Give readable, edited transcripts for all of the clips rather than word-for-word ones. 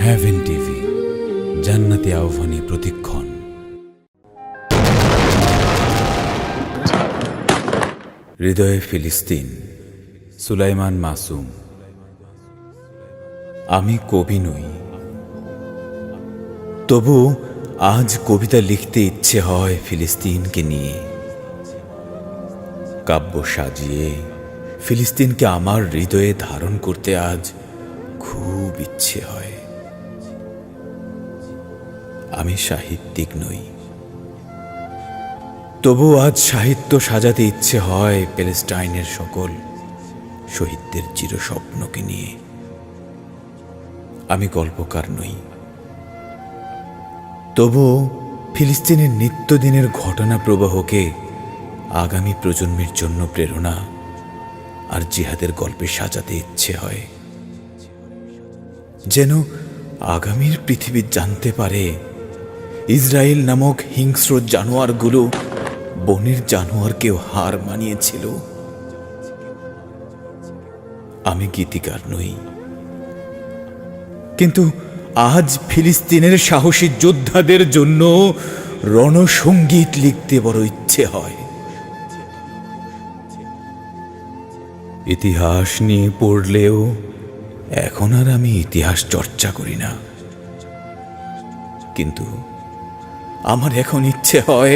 Haven TV, জান্নাতি আহ্বানী প্রতিক্ষণ। হৃদয়ে ফিলিস্তিন, সুলাইমান মাসুম। আমি কবি নই, তবু আজ কবিতা লিখতে ইচ্ছে হয় ফিলিস্তিনকে নিয়ে। কাব্য সাজিয়ে ফিলিস্তিনকে আমার হৃদয়ে ধারণ করতে আজ খুব ইচ্ছে হয়। আমি সাহিত্যিক নই, তবু আজ সাহিত্য সাজাতে ইচ্ছে হয় প্যালেস্টাইনের সকল শহীদদের চিরস্বপ্নকে নিয়ে। আমি গল্পকার নই, তবু ফিলিস্তিনের নিত্যদিনের ঘটনা প্রবাহকে আগামী প্রজন্মের জন্য প্রেরণা আর জিহাদের গল্পে সাজাতে ইচ্ছে হয়, যেন আগামীর পৃথিবী জানতে পারে ইসরায়েল নামক হিংস্র জানোয়ারগুলো বনের জানোয়ারকেও হার মানিয়েছিল। আমি গীতিকার নই, কিন্তু আজ ফিলিস্তিনের সাহসী যোদ্ধাদের জন্য রণসঙ্গীত লিখতে বড় ইচ্ছে হয়। ইতিহাস নিয়ে পড়লেও এখন আর আমি ইতিহাস চর্চা করি না, কিন্তু আমার এখন ইচ্ছে হয়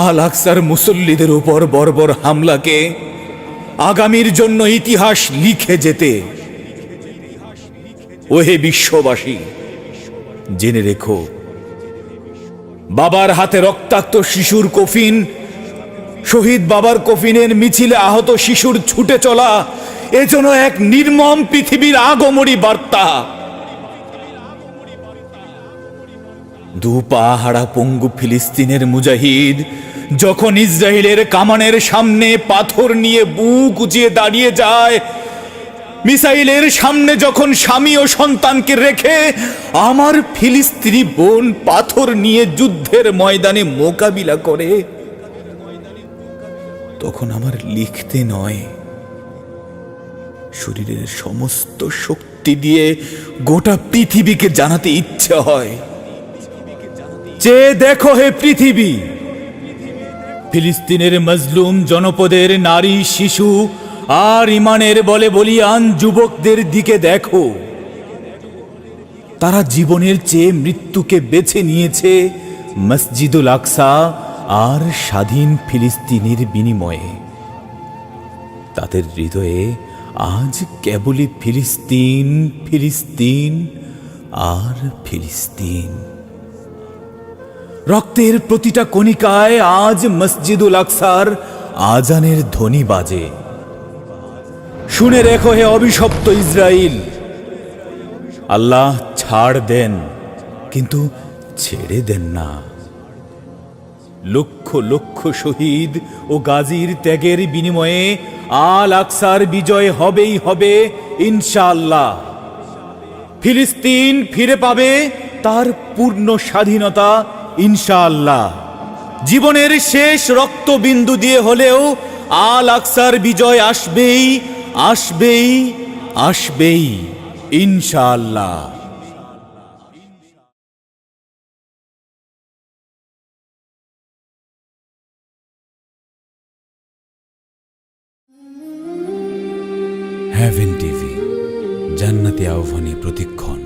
আল আকসার মুসল্লিদের উপর বর্বর হামলাকে আগামীর জন্য ইতিহাস লিখে যেতে। ওহে বিশ্ববাসী, জেনে রেখো, বাবার হাতে রক্তাক্ত শিশুর কফিন, শহীদ বাবার কফিনের মিছিলে আহত শিশুর ছুটে চলা, এজন্য এক নির্মম পৃথিবীর আগমনী বার্তা। দু পা হারা পঙ্গু ফিলিস্তিনের মুজাহিদ যখন ইসরায়েলের কামানের সামনে পাথর নিয়ে বুক উঁচিয়ে দাঁড়িয়ে যায়, মিসাইলের সামনে যখন স্বামী ও সন্তানকে রেখে আমার ফিলিস্তিনি বোন পাথর নিয়ে যুদ্ধের ময়দানে মোকাবিলা করে, তখন আমার লিখতে নয়, শরীরের সমস্ত শক্তি দিয়ে গোটা পৃথিবীকে জানাতে ইচ্ছে হয়, চেয়ে দেখো হে পৃথিবী, ফিলিস্তিনের মজলুম জনপদের নারী, শিশু আর ইমানের বলে বলিয়ান যুবকদের দিকে দেখো। তারা জীবনের চেয়ে মৃত্যুকে বেছে নিয়েছে মসজিদুল আকসা আর স্বাধীন ফিলিস্তিনের বিনিময়ে। তাদের হৃদয়ে আজ কেবলই ফিলিস্তিন, ফিলিস্তিন আর ফিলিস্তিন। রক্তের প্রতিটা কণিকায় আজ মসজিদুল আকসার আজানের ধ্বনি বাজে। শুনে রেখো হে অভিশপ্ত ইসরায়েল, আল্লাহ ছাড় দেন, কিন্তু ছেড়ে দেন না। লক্ষ লক্ষ শহীদ ও গাজীর ত্যাগের বিনিময়ে আল আকসার বিজয় হবেই হবে ইনশাআল্লাহ। ফিলিস্তিন ফিরে পাবে তার পূর্ণ স্বাধীনতা ইনশাআল্লাহ। জীবনের শেষ রক্তবিন্দু দিয়ে হলেও আল আকসার বিজয় আসবেই, আসবেই, আসবেই ইনশাআল্লাহ। হ্যাভেন টিভি, জান্নাতি আহ্বানী প্রতিক্ষণ।